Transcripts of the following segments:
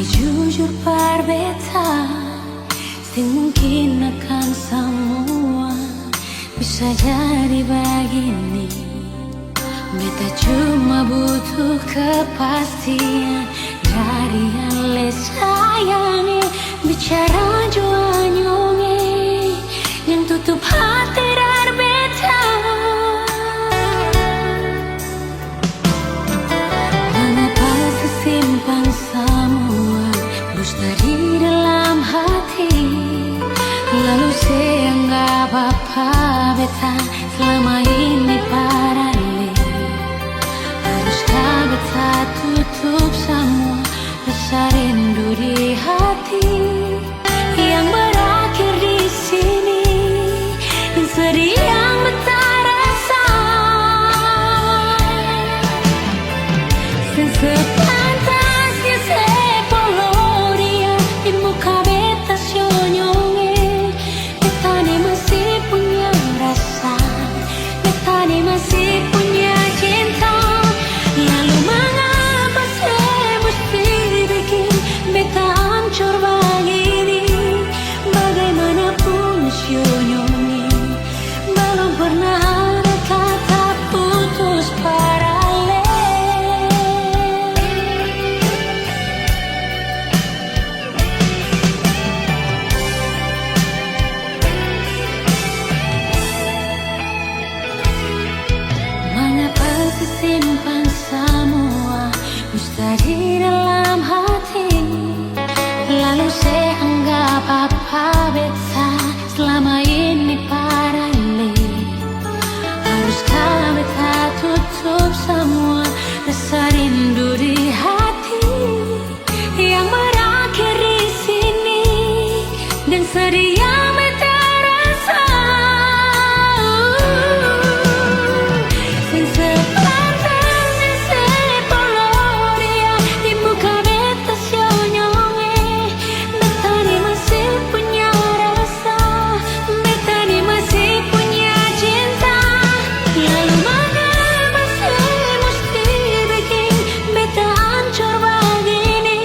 jujur berbeda, sing mungkin akan semua bisa jadi begini. Beta cuma butuh kepastian dari yang le sayangi. Bicara jua nyonge yang tutup hati dari beta. Mengapa sesimpan semua dusta di dalam hati, lalu seanggap apa beta selama ini paralel. Haruskah beta tutup semua rasa rindu di hati yang berakhir di sini, dan sedih yang beta rasa. Sepantasnya sepuluh dia di muka beta senyonge. Beta ni masih punya rasa, beta ni masih punya cinta. Lalu mengapa saya mesti bikin beta hancur begini? Bagaimanapun senyonge, belum pernah ada kata putus paralel. Mengapa disimpan semua dusta di dalam hati, lalu saya anggap apa beta selama ini paralel. Haruskah beta tutup semua rasa rindu di hati yang berakhir di sini, dan sedih yang beta rasa. Sepantasnya sepuluh dia di muka beta senyonge. Beta ni masih punya rasa, beta ni masih punya cinta. Lalu mengapa saya mesti bikin beta hancur begini?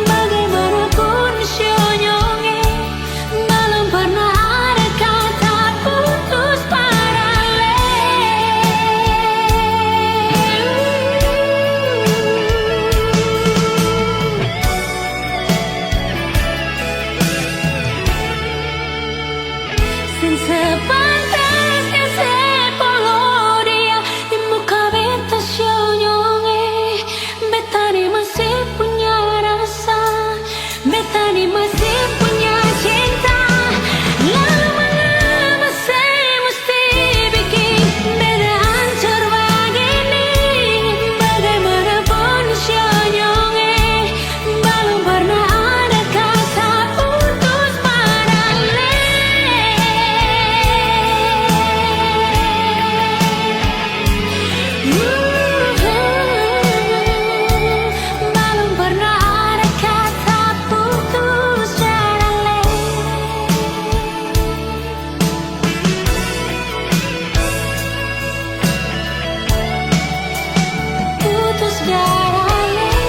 Bagaimanapun senyonge, belum pernah ada kata putus paralel. Sepantasnya sepuluh dia di muka beta senyonge. Beta ni masih punya rasa, beta ni masih punya cinta. Lalu mengapa saya mesti bikin beta hancur begini? Bagaimanapun senyonge, belum pernah ada kata putus paralel. Belum pernah ada kata putus paralel. Putus paralel.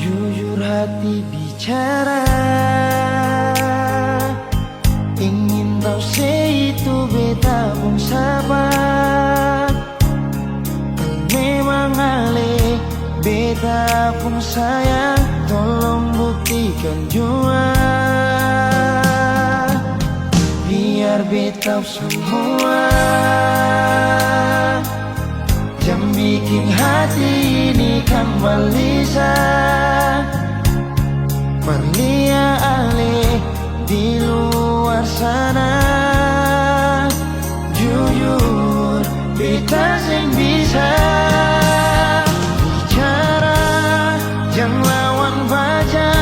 Jujur hati bicara, ingin tahu itu beta pun sabar. Memang ale beta pun sayang, tolong buktikan jua. Biar beta semua jam bikin hati ini kembali Perlia ale di luar sana. Jujur beta sing bisa bicara, jangan lawan baca.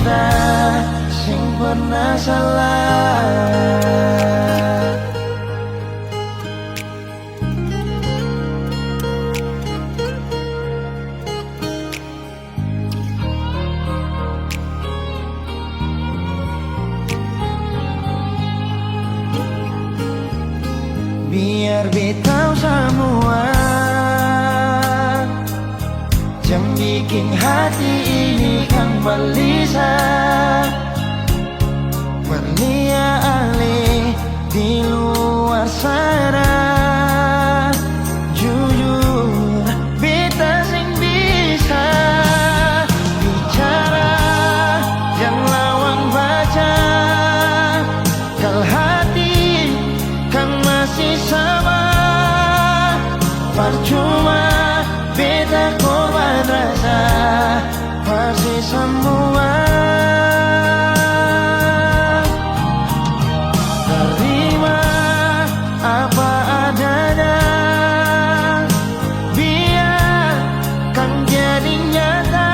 cinta sing pernah salah. Biar betau semua yang bikin hati ini kan gelisah. Bernia alih di luar sana, jujur beta sing bisa bicara yang lawan baca. Kal hati kan masih sama, percuma beta korban rasa pasti semua. Terima apa adanya, biar kan jadi nyata.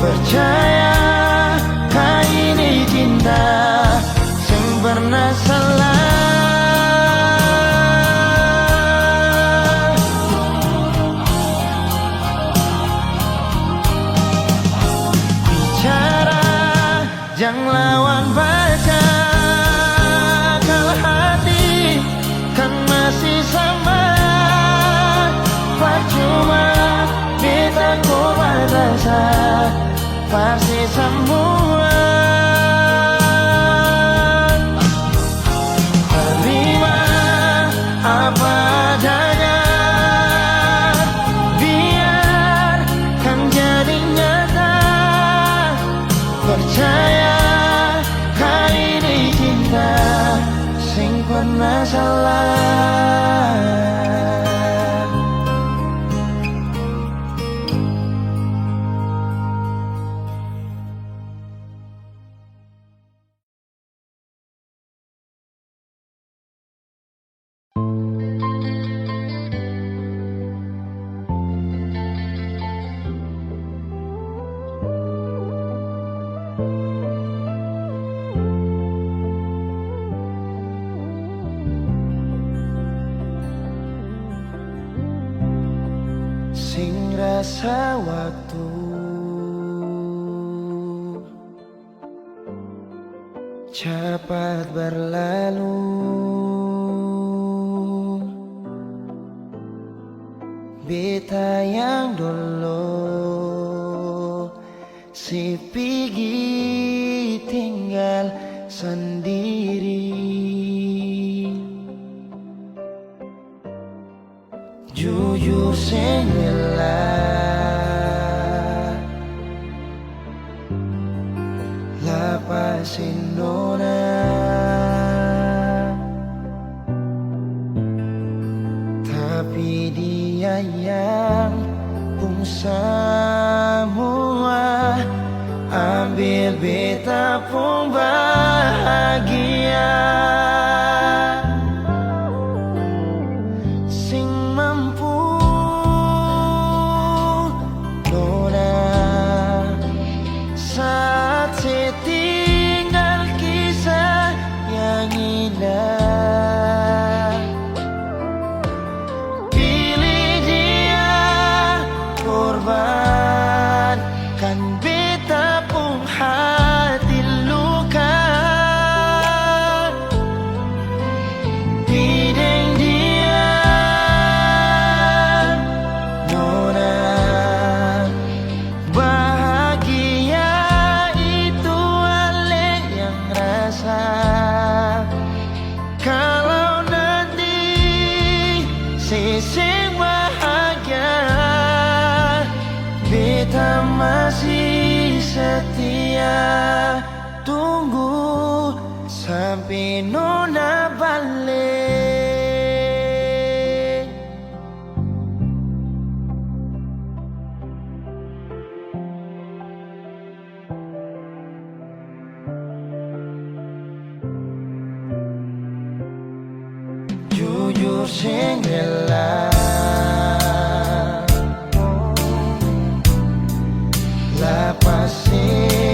Percaya kau ini cinta sing pernah salah. Jangan lawan baca, kalau hati kan masih sama. Percuma beta korban rasa pasti semua. Terima apa adanya, biar kan jadi nyata. Percaya kau ini cinta sing pernah salah. Sing rasa waktu cepat berlalu, beta yang dulu si pergi tinggal sendiri. Jujur sing lapasin nona, tapi dia yang pun semua ambil beta pun bahagia. Sing mampu nona saat setinggal kisah yang indah. Pilih dia korban kan beta pun hati luka. Bideng dia nona bahagia itu ale yang rasa. Kalau nanti seseng bahagia, beta masih setia tunggu sampai nona balik. Jujur sing rela lapasin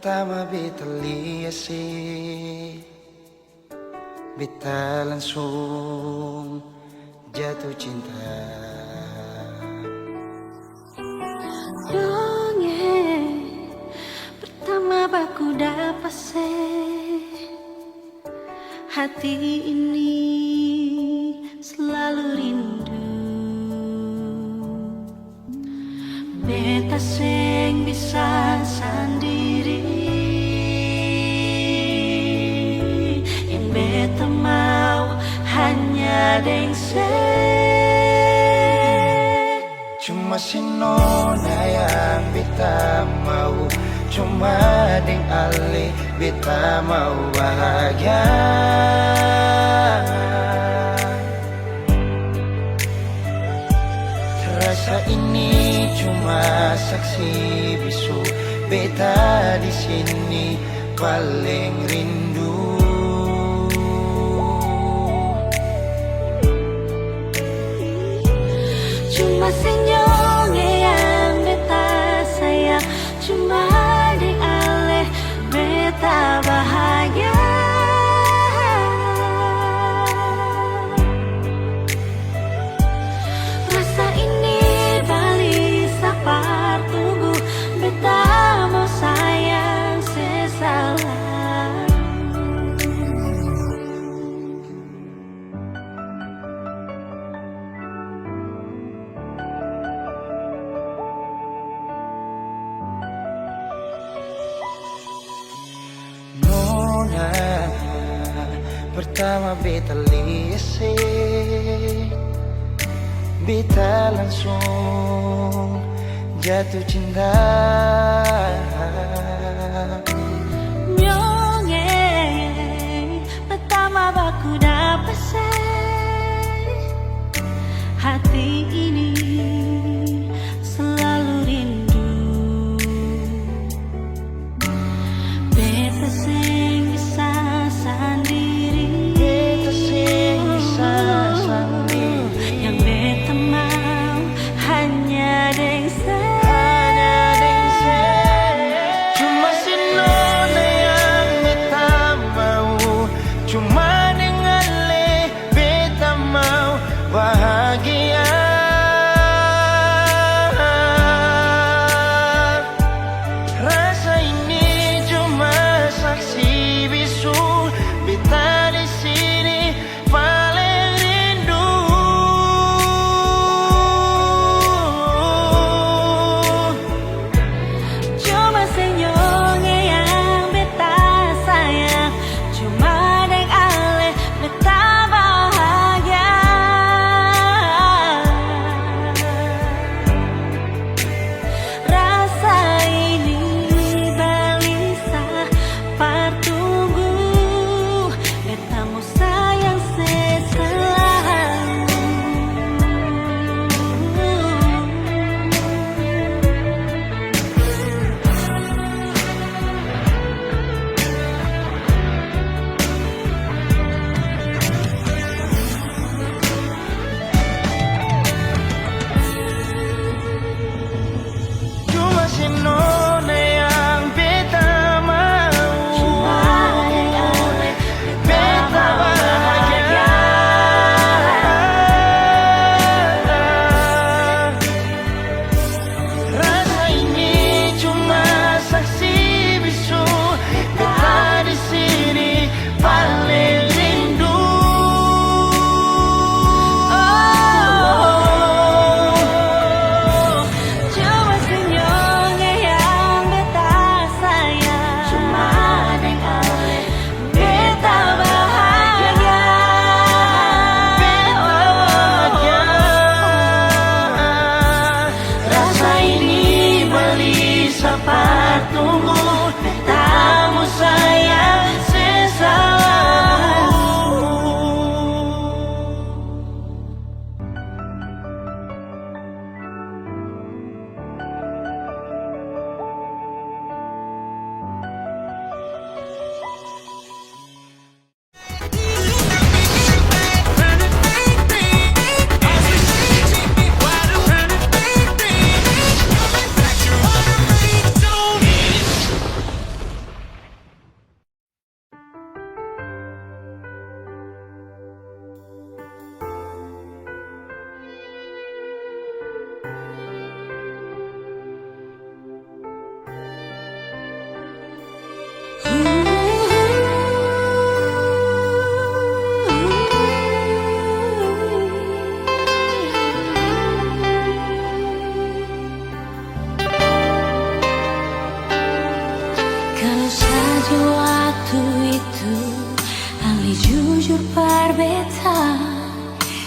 Pertama beta lihat beta langsung jatuh cinta. Dongeng pertama baku dapat hati ini selalu rindu. Beta sing bisa sendiri, yang beta mau hanya dengse. Cuma si nona yang beta mau, cuma deng ale beta mau bahagia. Rasa ini cuma saksi bisu, beta di sini paling rindu. Cuma senyumnya yang beta sayang, cuma di ale beta bahagia. Rasa ini balik sapar tubuh, beta mau sayang sesalah. Nona pertama beta lihat beta langsung jatuh cinta. Nyongeng pertama baku dapat hati ini selalu rindu. Beta sing bisa sendiri, Beta sing bisa sendiri, yang beta mau hanya dengse. cuma si nona yang beta mau, cuma dengan le beta mau bahagia. Rasa ini cuma saksi bisu, beta di sini paling rindu. Cuma senyumnya yang beta sayang, cuma deng ale Kali jujur berbeda,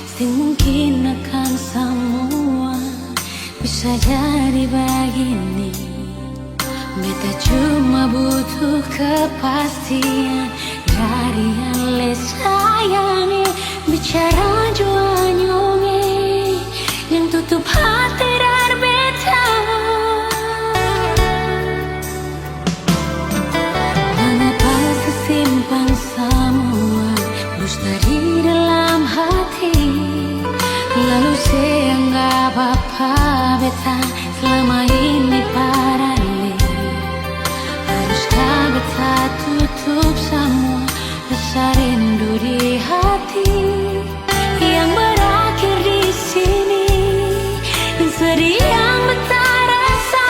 sing mungkin akan semua bisa jadi begini. Beta cuma butuh kepastian dari yang le sayangi. Bicara jua nyonge yang tutup hati dan beta. Mengapa sesimpan semua dusta di dalam hati, lalu seanggap apa beta selama ini paralel. Haruskah beta tutup semua rasa rindu di hati yang berakhir di sini, dan sedih yang beta rasa.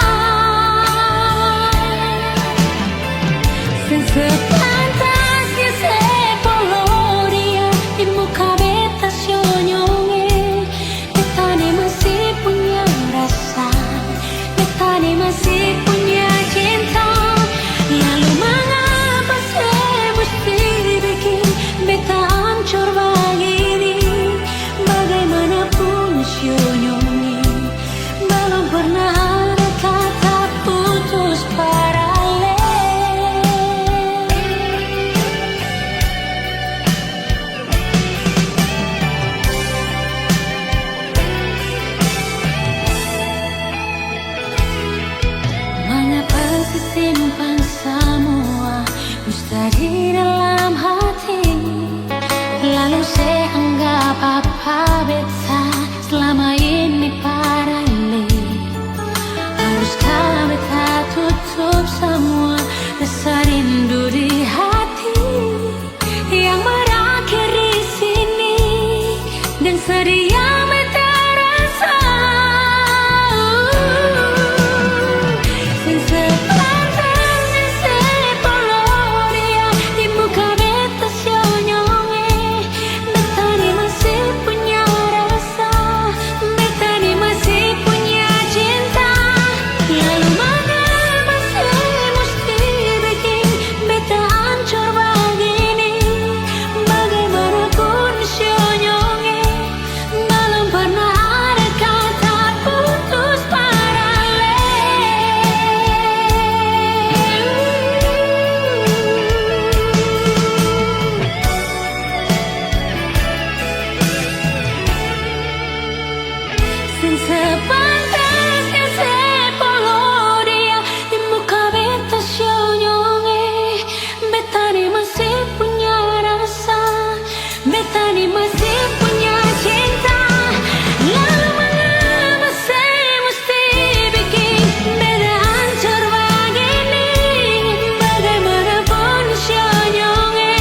Sepantasnya sepuluh dia di muka beta senyonge. Beta ni masih punya rasa, beta ni masih punya cinta. Lalu mengapa saya mesti bikin beta hancur begini? Bagaimanapun senyonge, belum pernah ada kata putus paralel. Mengapa simpan semua dusta di dalam hati, lalu saya anggap apa beta selama ini paralel. Haruskah beta tutup semua rasa rindu di hati yang berakhir di sini, dan sedih yang beta rasa. Sepantasnya sepuluh dia di muka beta senyonge. Beta ni masih punya rasa, beta ni masih punya cinta. Lalu mengapa saya mesti bikin beta hancur begini? Bagaimanapun senyonge, belum pernah ada kata putus paralel. Sepantasnya sepuluh dia di muka beta senyonge. Beta ni masih punya rasa, beta ni masih punya cinta. Lalu mengapa saya mesti bikin beta hancur begini? Bagaimanapun senyonge,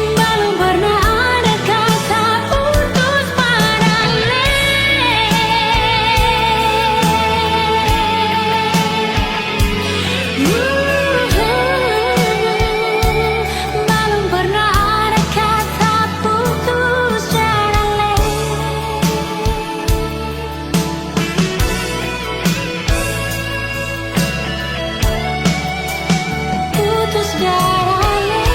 belum pernah ada kata putus paralel. Belum pernah ada kata putus paralel. Putus paralel.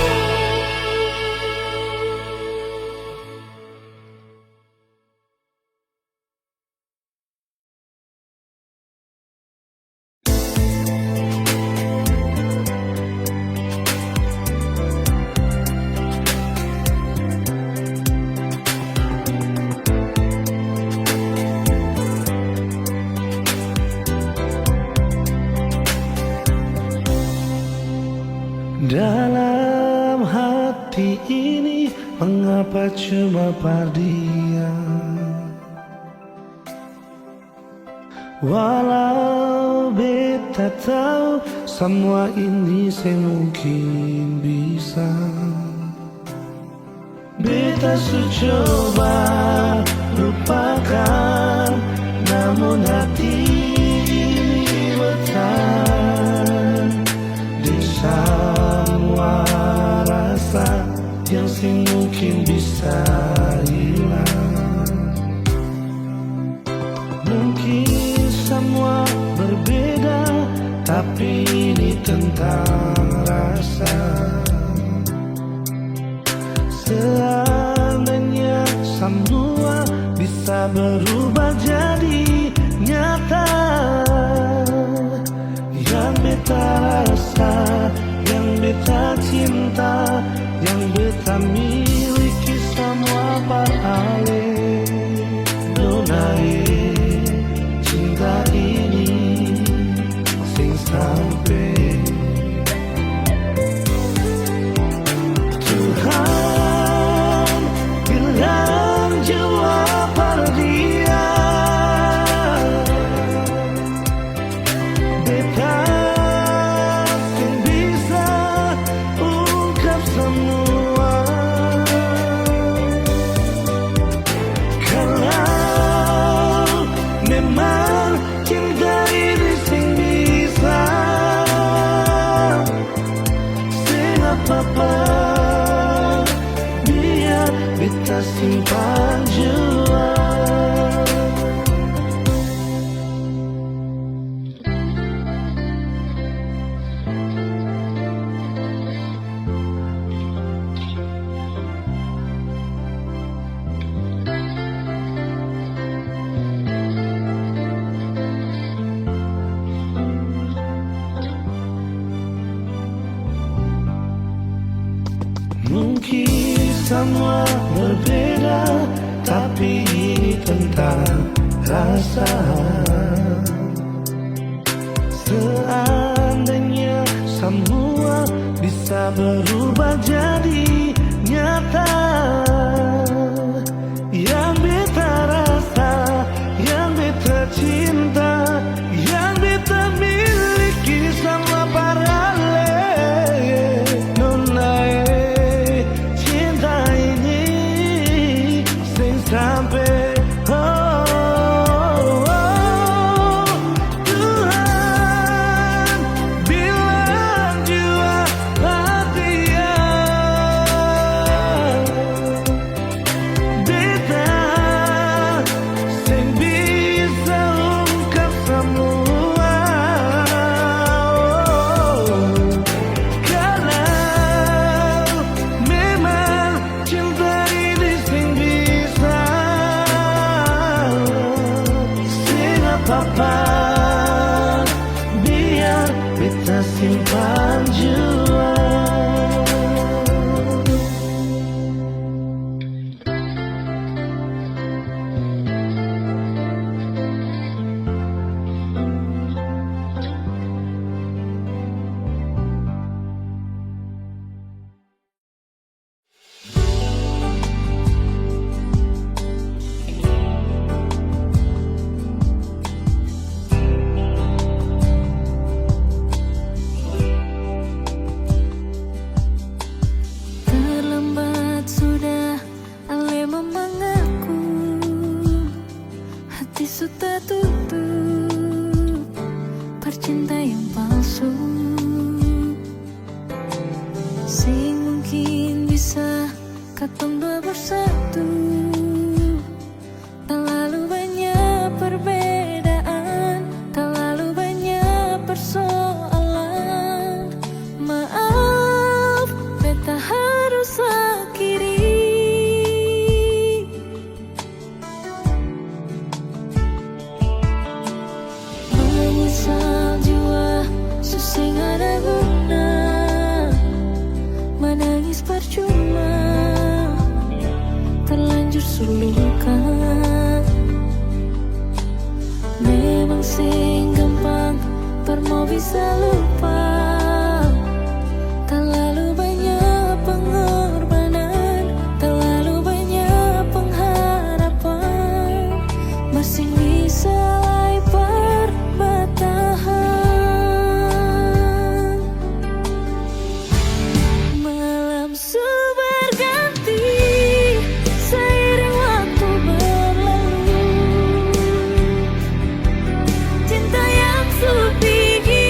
Dalam hati ini mengapa cuma perdiam? Walau beta tahu semua ini semungkin bisa. Beta coba lupakan, namun hati ini bertahan di semua rasa yang mungkin bisa hilang. Mungkin semua berbeda, tapi ini tentang rasa. Seandainya semua bisa berubah jadi nyata, yang beta rasa, yang beta cinta, yang beta miliki semua parale. Donai cinta ini sing sampai Tuhan bilang jiwa pada dia, beta sing bisa ungkap semua. Kalau memang cinta ini sing bisa, sing apa-apa biar beta simpan jua. Mungkin semua berbeda, tapi ini tentang rasa. Seandainya semua bisa berubah jadi nyata, yang beta rasa, yang beta cinta, yang beta miliki semua parale. Nona cinta ini sing sampai Tuhan bilang jua hati beta sing bisa ungkap semua. Kalau memang cinta ini sing bisa, sing apa-apa biar beta simpan jua. Terlambat sudah ale memanggilku, hati sudah tutup, percinta yang palsu. Sing mungkin bisa katong dua bersatu, terlalu banyak perbedaan, terlalu banyak persoalan. Maaf, beta harus akhiri. Menyesal jua susah ada guna, menangis percuma, terlanjur suluka. Memang sing gampang permau bisa lupa, terlalu banyak pengorbanan, terlalu banyak pengharapan, masih bisa lai perbatahan. Malam berganti seiring waktu berlalu, cinta yang sudah tinggi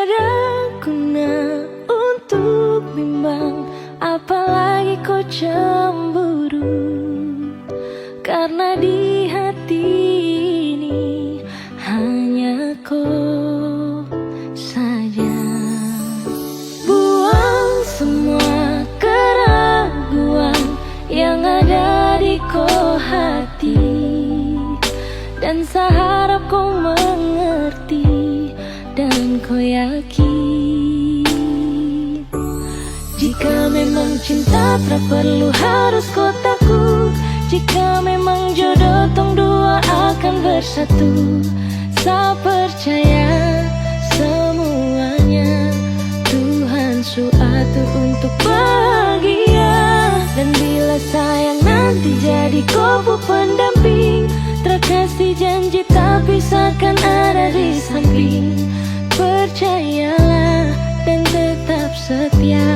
ada guna untuk bimbang, apalagi kau cemburu. Karena di hati ini hanya kau saja. Buang semua keraguan yang ada di kau hati, dan saya harap kau mengerti dan kau yakin. Jika memang cinta tak perlu harus kau takut, jika memang jodoh tong dua akan bersatu. Saya percaya semuanya Tuhan su atur untuk bahagia. Dan bila sayang nanti jadi kau pendamping, terkasih janji tapi seakan ada di samping. Percayalah dan tetap setia,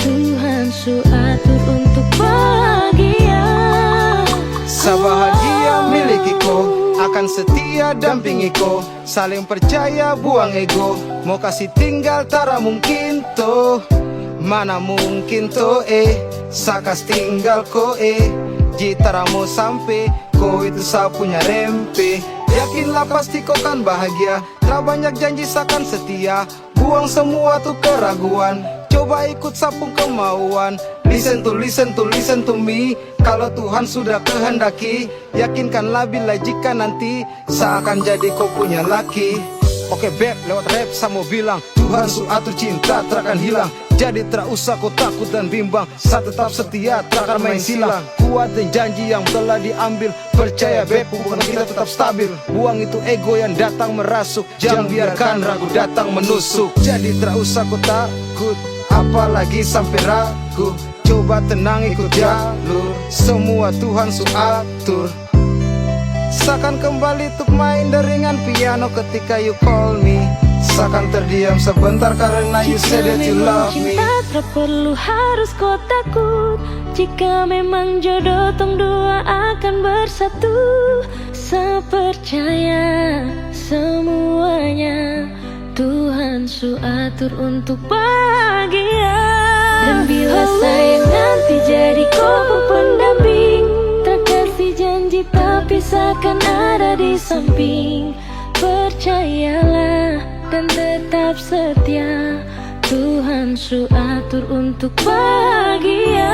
Tuhan su atur untuk bahagia. Sabahagia miliki ko, akan setia dampingi ko. Saling percaya buang ego, mau kasih tinggal tara mungkin to. Mana mungkin to sakas tinggal ko jitara mau sampai ko itu saya punya rempe. Yakinlah pasti kau kan bahagia, tak banyak janji sakan setia. Buang semua tuh keraguan, coba ikut sapung kemauan. Listen to me. Kalau Tuhan sudah kehendaki, yakinkanlah bila jika nanti seakan jadi kau punya laki. Oke beb, lewat rap saya mau bilang, Tuhan su atur cinta terakan hilang. Jadi tak usah kau takut dan bimbang, saya tetap setia terakan main silang. Kuat dan janji yang telah diambil, percaya beb hubungan kita tetap stabil. Buang itu ego yang datang merasuk, jangan biarkan ragu datang menusuk. Jadi tak usah kau takut, apalagi sampai ragu. Coba tenang ikut jalur, semua Tuhan su atur. Seakan kembali untuk main deringan piano ketika you call me. Seakan terdiam sebentar karena you said that you love me. Cinta tak perlu harus kau takut, jika memang jodoh tong dua akan bersatu. Saya percaya semuanya Tuhan su atur untuk bahagia. Dan bila sayang nanti jadi kau pendamping, terkasih janji tapi seakan ada di samping. Percayalah dan tetap setia, Tuhan su atur untuk bahagia.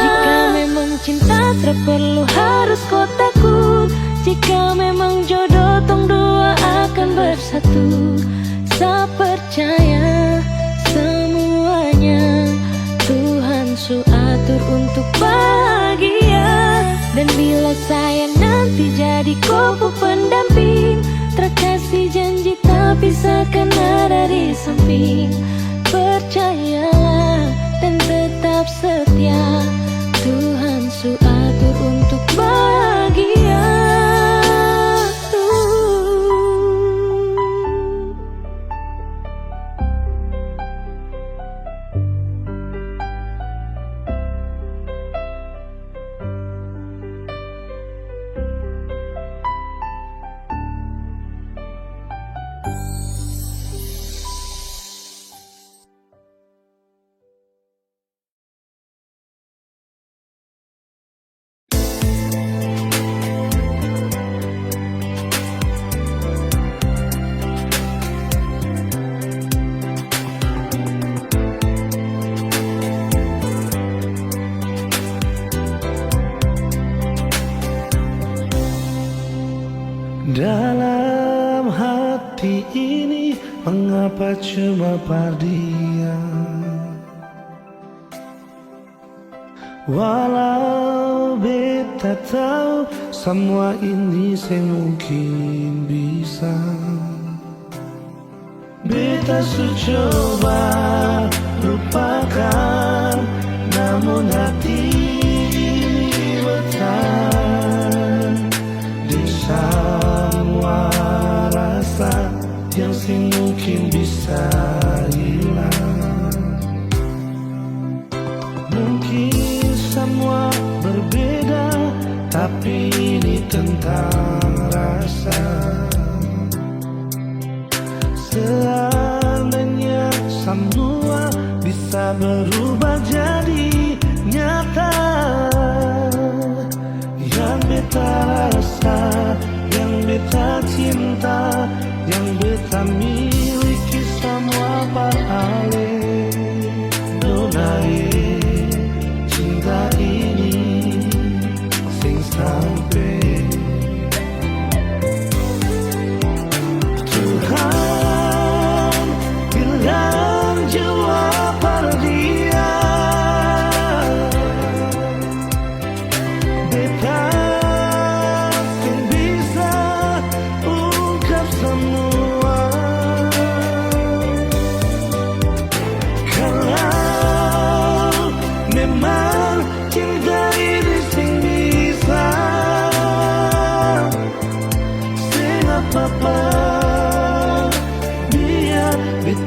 Jika memang cinta tak perlu harus kau takut, jika memang jodoh tong dua akan bersatu. Saya percaya semuanya Tuhan su atur untuk bahagia. Dan bila sayang nanti jadi kau pendamping, terkasih janji tapi seakan ada di samping. Percayalah dan tetap setia, Tuhan su atur untuk bahagia. Dalam hati ini mengapa cuma perdiam? Walau beta tahu semua ini semungkin bisa. Beta su coba lupakan, namun hati ini bertahan di semua rasa yang mungkin bisa hilang. Mungkin semua berbeda, tapi ini tentang rasa. Seandainya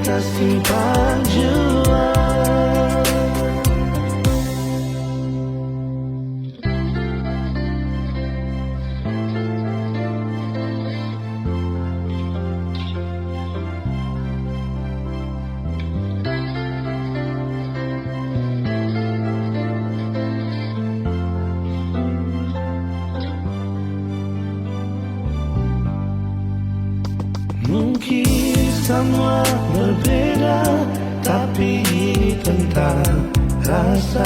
beta simpan jua. Mungkin semua berbeda, tapi ini tentang rasa.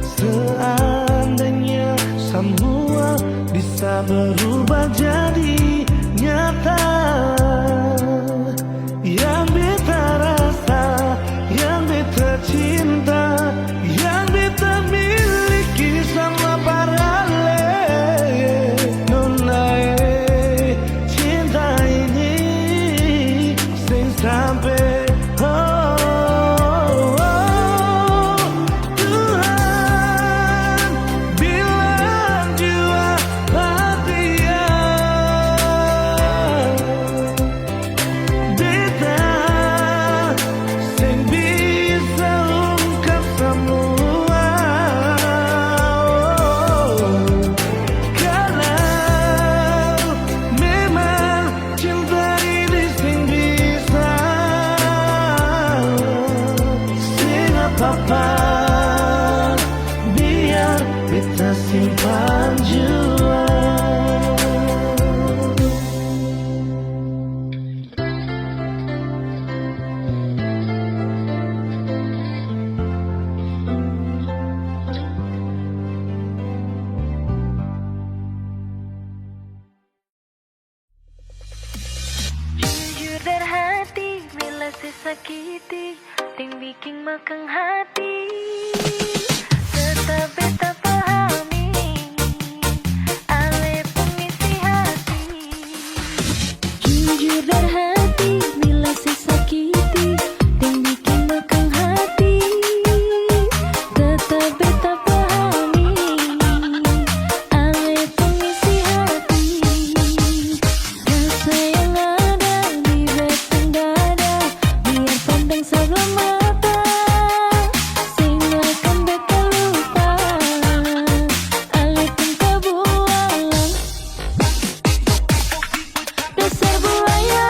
Seandainya semua bisa berubah jadi nyata, yang beta rasa, yang beta cinta, yang beta miliki sama paralel. Nona cinta ini sing sampai Tuhan bilang jua bahagia. Beta sing bisa ungkap semua. Kalau memang cinta ini sing bisa, sing apa-apa, biar beta simpan jua. Jujur dari hati bila sesakiti, ting bikin makang hati. Tetap beta pahami, ale pengisi hati. Jujur dari hati bila sesakiti, ting bikin makang hati. Tetap beta pahami, ale pengisi hati. Rasa yang ada di batang dada, biar pandang sebelah mata, sing akan beta lupa, ale pun kebualan. Dasar buaya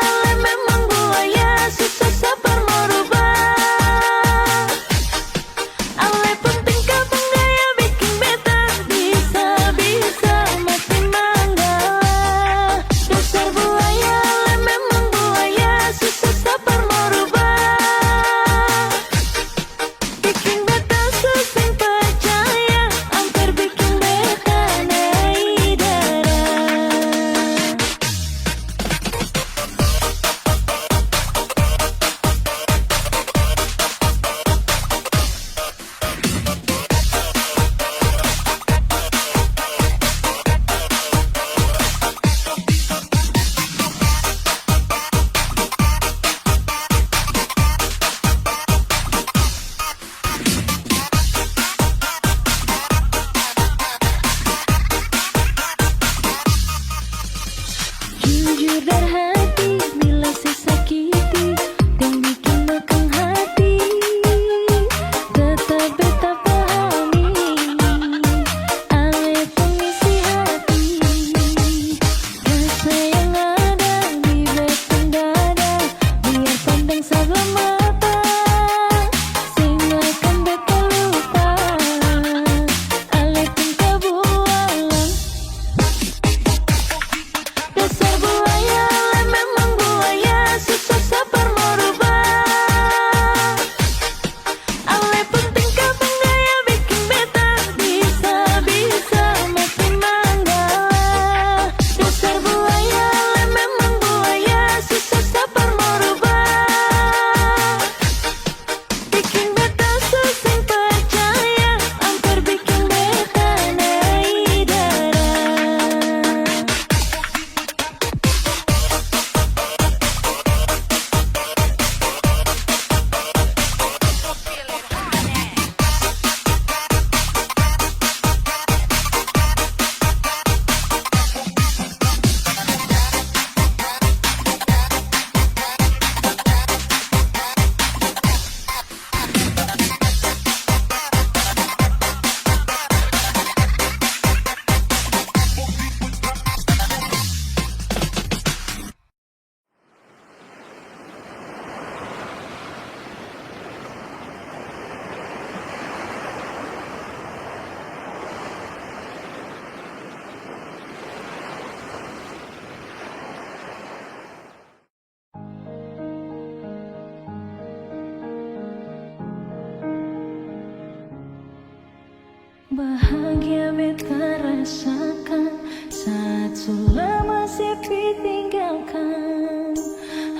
bahagia beta rasakan saat selama sepi tinggalkan.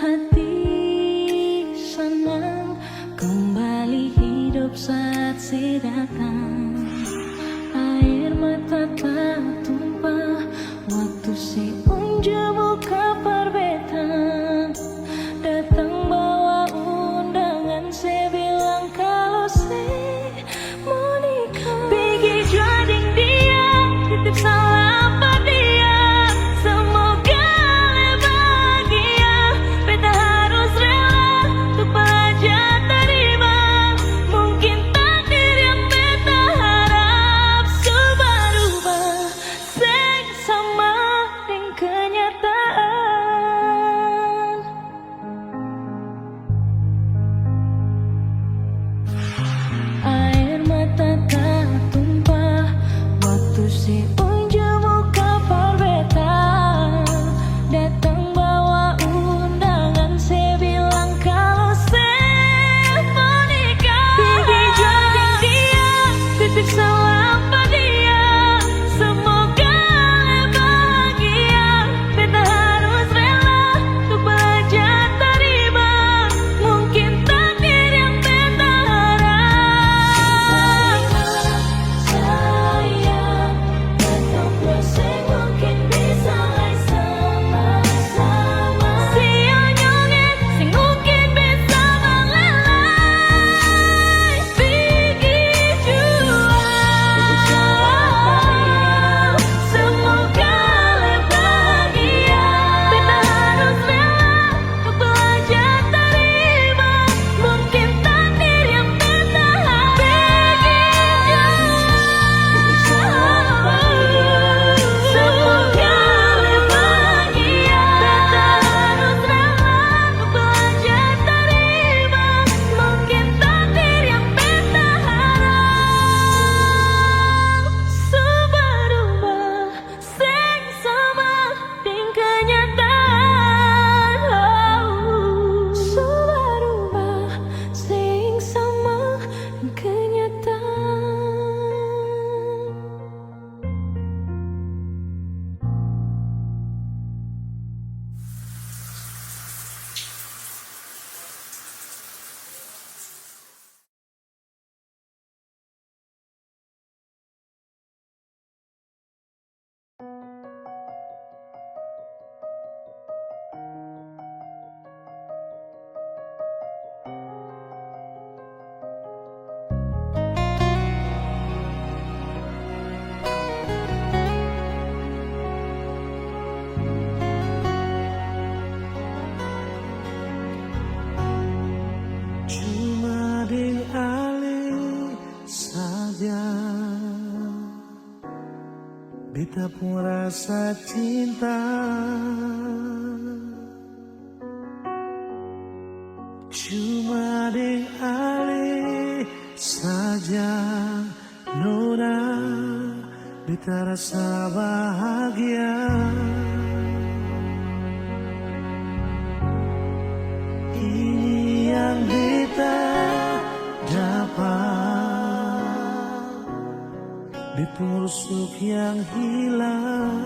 Hati senang kembali hidup saat si datang. Air mata tak tumpah waktu si unjuk buka perbetan. Datang bawa undangan, saya bilang kalau saya mau nikah. Pergi juading dia, titip salam pada dia. Semoga le bahagia, beta harus rela untuk belajar terima. Mungkin takdir yang beta harap subah-ubah, seng sama dengan kenyataan. Air mata tak tumpah waktu si unjuk buka perbetan. Datang bawa undangan, saya bilang kalau saya mau nikah. Pergi juading dia, titip salam pada dia. Semoga le bahagia, beta harus rela untuk belajar terima. Mungkin takdir yang beta harap. Sayang, tetap bersaing mungkin bisa sama-sama. Sionyongin, sing mungkin bisa melelai. Pergi jual, semoga le bahagia, beta harus rela untuk belajar terima. Mungkin takdir yang beta harap. Pergi jual, semoga le bahagia, beta harus rela untuk belajar terima. Mungkin takdir yang beta harap subah-ubah, seng sama dengan kenyataan. Subah-ubah, seng sama dengan kenyataan. Cuma ding ali saja, beta pun rasa cinta. Cuma ding ali saja, nona, beta rasa bahagia. Ini yang beta dapat di rusuk yang hilang.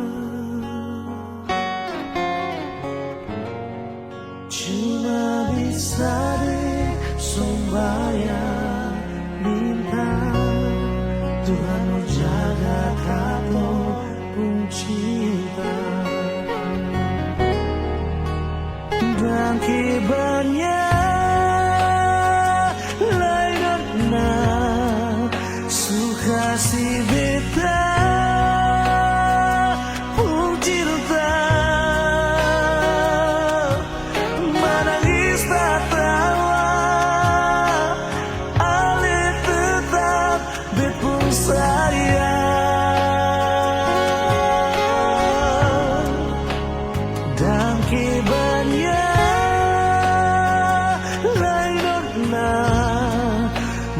Cuma bisa disumbayang minta Tuhan menjaga kamu pun cinta. Dan kibarnya lain suka si beta pun cinta. Menangis tak tawa, ale tetap bet pun sayang. Dan kibarnya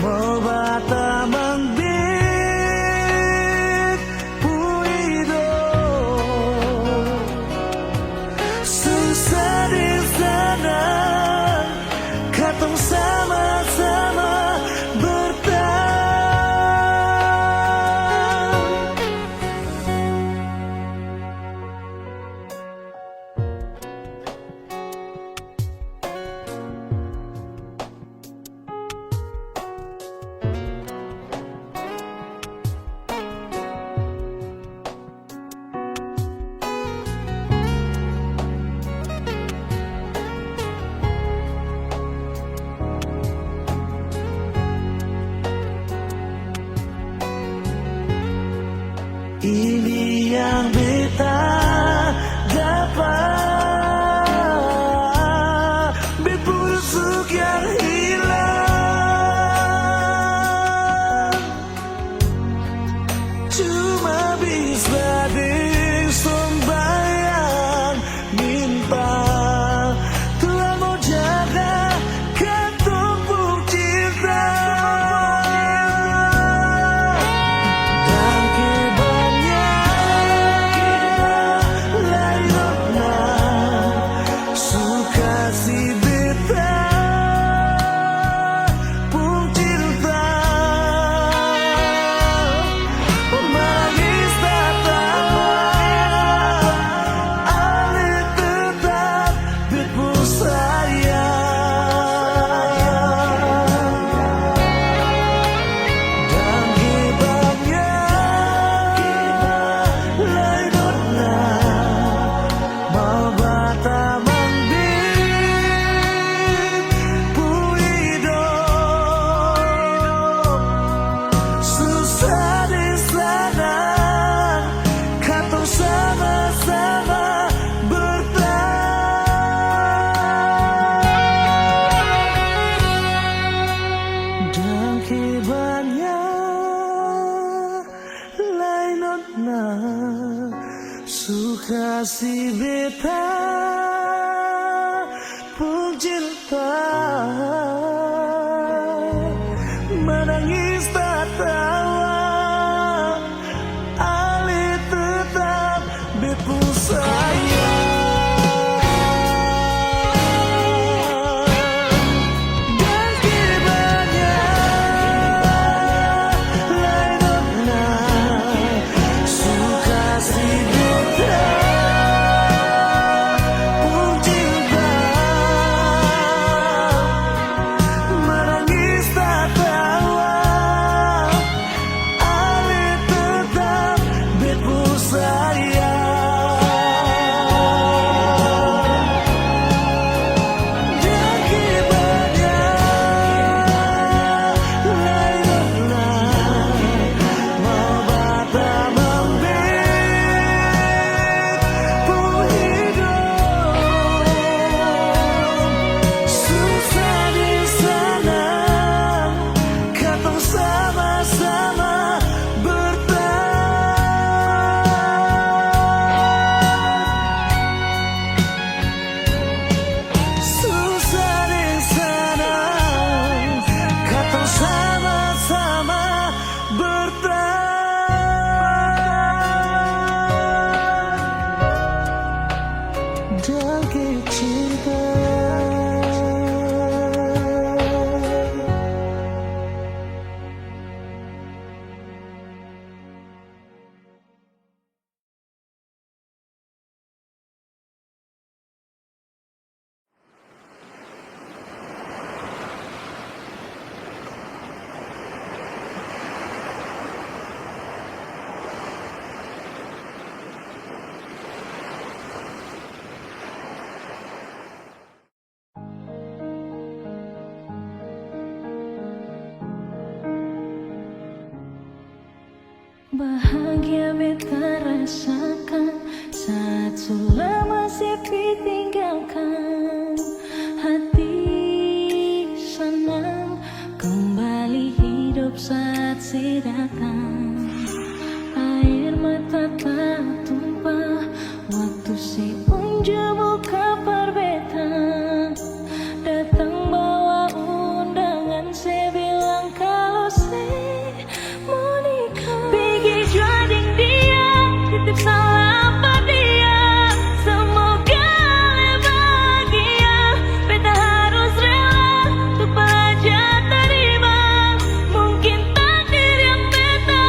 mau bata mangbit puido susah di sana menangis tak tawa, Ali tetap bepu sayang. Dan kibarnya lainnya suka si buta punjilba, menangis tak tawa, Ali tetap bepu sayang. Dan kibarnya lainnya mau bata membeku hidup, susah di sana, katong sama-sama susah di sana, katong sama-sama dan cinta. Bahagia beta rasakan saat sudah masih ditinggalkan. Hati senang kembali hidup saat si datang. Air mata tak tumpah waktu si unjuk buka perbeta. Datang bawa undangan, saya bilang kalau saya mau nikah. Pergi juading dia, titip salam pada dia. Semoga le bahagia, beta harus rela untuk belajar terima. Mungkin takdir yang beta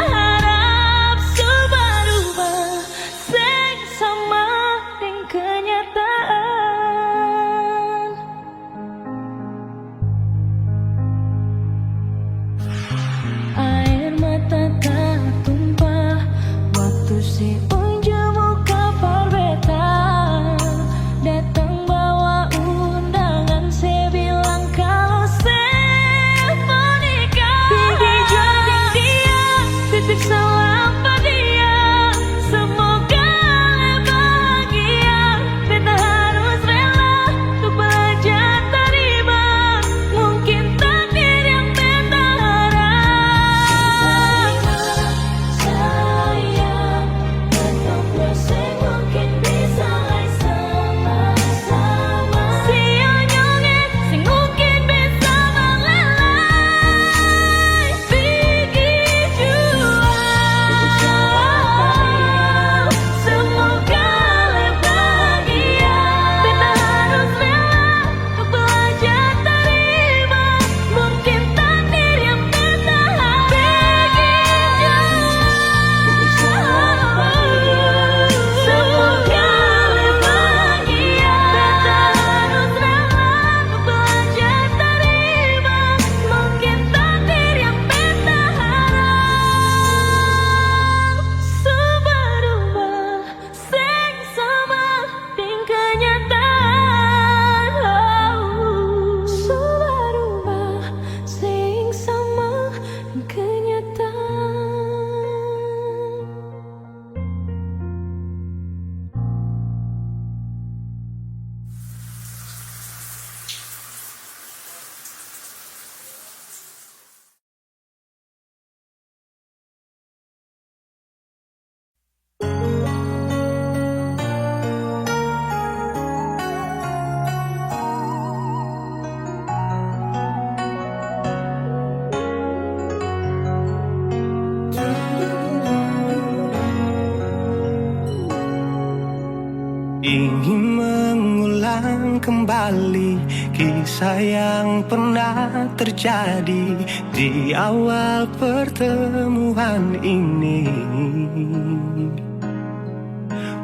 kembali kisah yang pernah terjadi di awal pertemuan ini.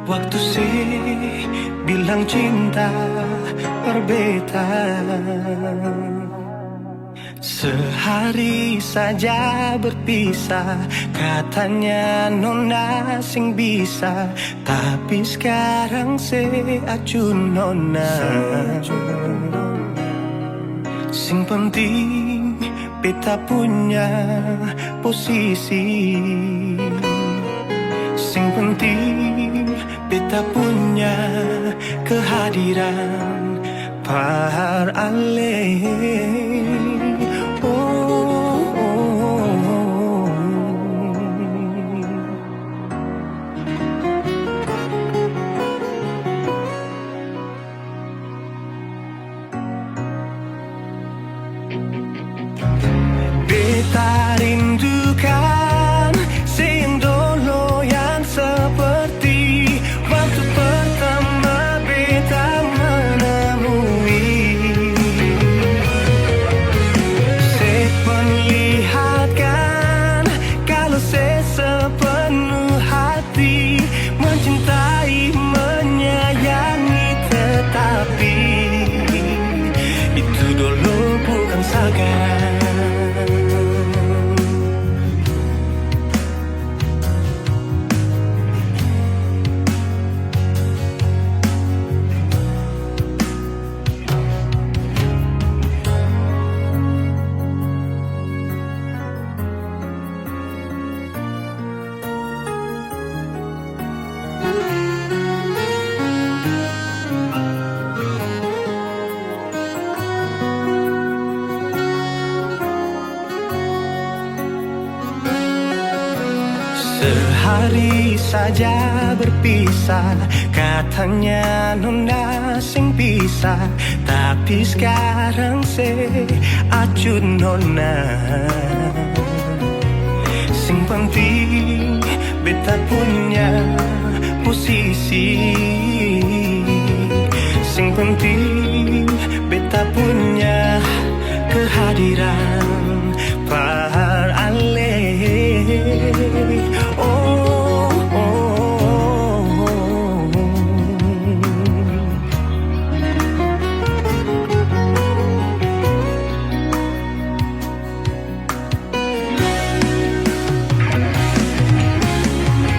Waktu sih bilang cinta berbeda, sehari saja berpisah, katanya nona sing bisa, tapi sekarang se acun nona. Sing penting beta punya posisi, sing penting beta punya kehadiran par ale. Beta rindukan sing dulu yang seperti waktu pertama beta menemui. Saya perlihatkan kalau saya sepenuh hati mencintai, menyayangi, tetapi itu dulu bukan sekarang. Sehari saja berpisah, katanya nona sing bisa, tapi sekarang se acun nona. Sing penting beta punya posisi, sing penting beta punya kehadiran par ale.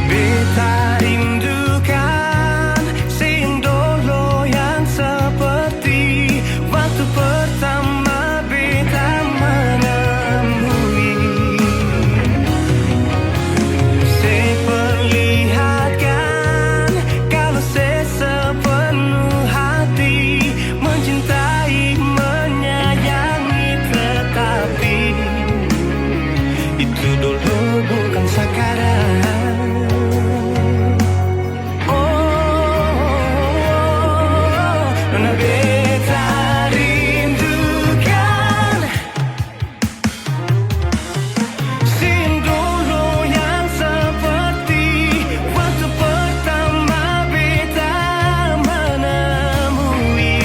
Beta rindukan sing dulu yang seperti waktu pertama beta menemui. Saya perlihatkan kalau saya sepenuh hati mencintai, menyayangi, tetapi itu dulu bukan sekarang. Nona beta rindukan sing dulu yang seperti waktu pertama beta menemui.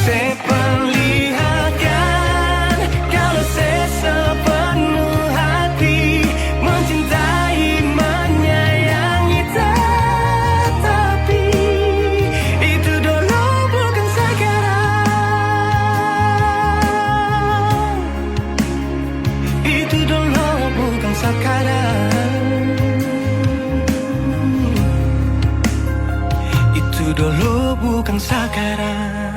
Saya perlihatkan kalau saya sepenuh hati mencintai, menyayangi, tetapi itu dulu bukan sekarang. Itu dulu bukan sekarang. Itu dulu bukan sekarang.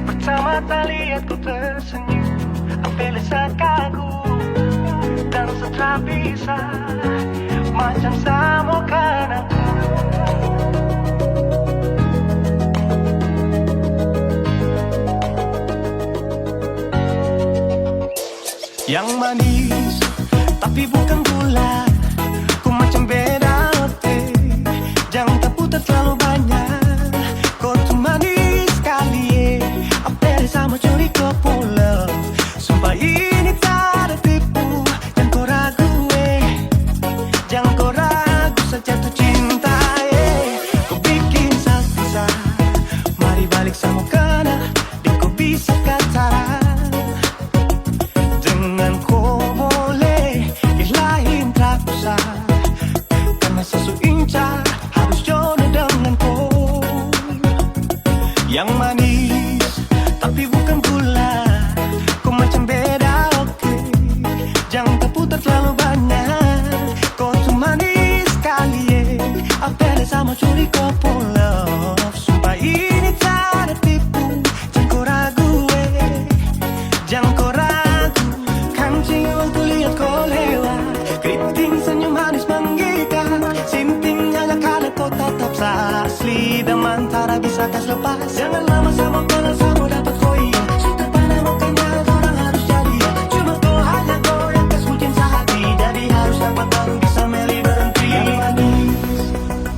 Pertama kali aku tersenyum, ambil sekagum dan setelah bisa macam samukan aku. Yang manis tapi bukan gula, ku macam beda hati. Jangan terputar terlalu banyak, kau tuh manis sekali. Apel sama curi kopi. lantas lepas. Jangan lama sama kenal sama dapat koi. Sudah pada makanya orang harus jadi. Cuma kau hanya kau yang kesucian sehati. Jadi harus dapat baru bisa meli berhenti. Yang manis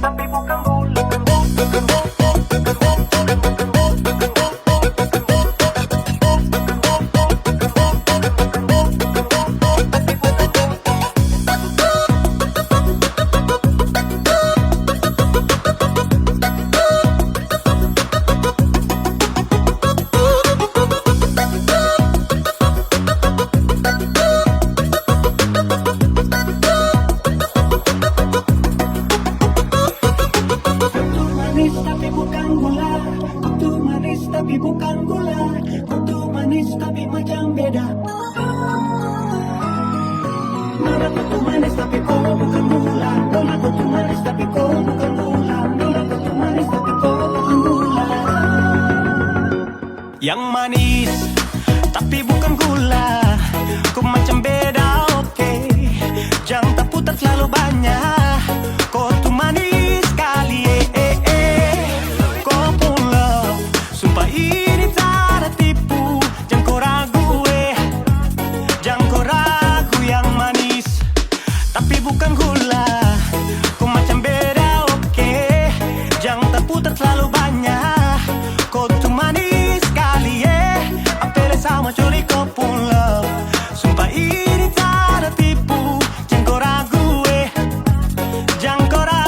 tapi bukan gula. Tapi bukan gula, kutu manis tapi bukan gula, kutu manis tapi macam beda. Nona kutu manis tapi kau bukan gula, nona kutu manis tapi kau bukan gula, nona kutu manis tapi kau bukan gula. Yang manis tapi bukan gula, kau macam beda, oke. Jangan tak putar terlalu banyak, kau tuh manis sekali, ini tak ada tipu, jangan kau ragu, jangan kau ragu. Yang manis tapi bukan gula, kau macam beda, oke. Jangan terputar terlalu banyak, kau tuh manis sekali, apel sama curi kau pula. Sumpah ini tak ada tipu, jangan kau ragu, jangan kau ragu.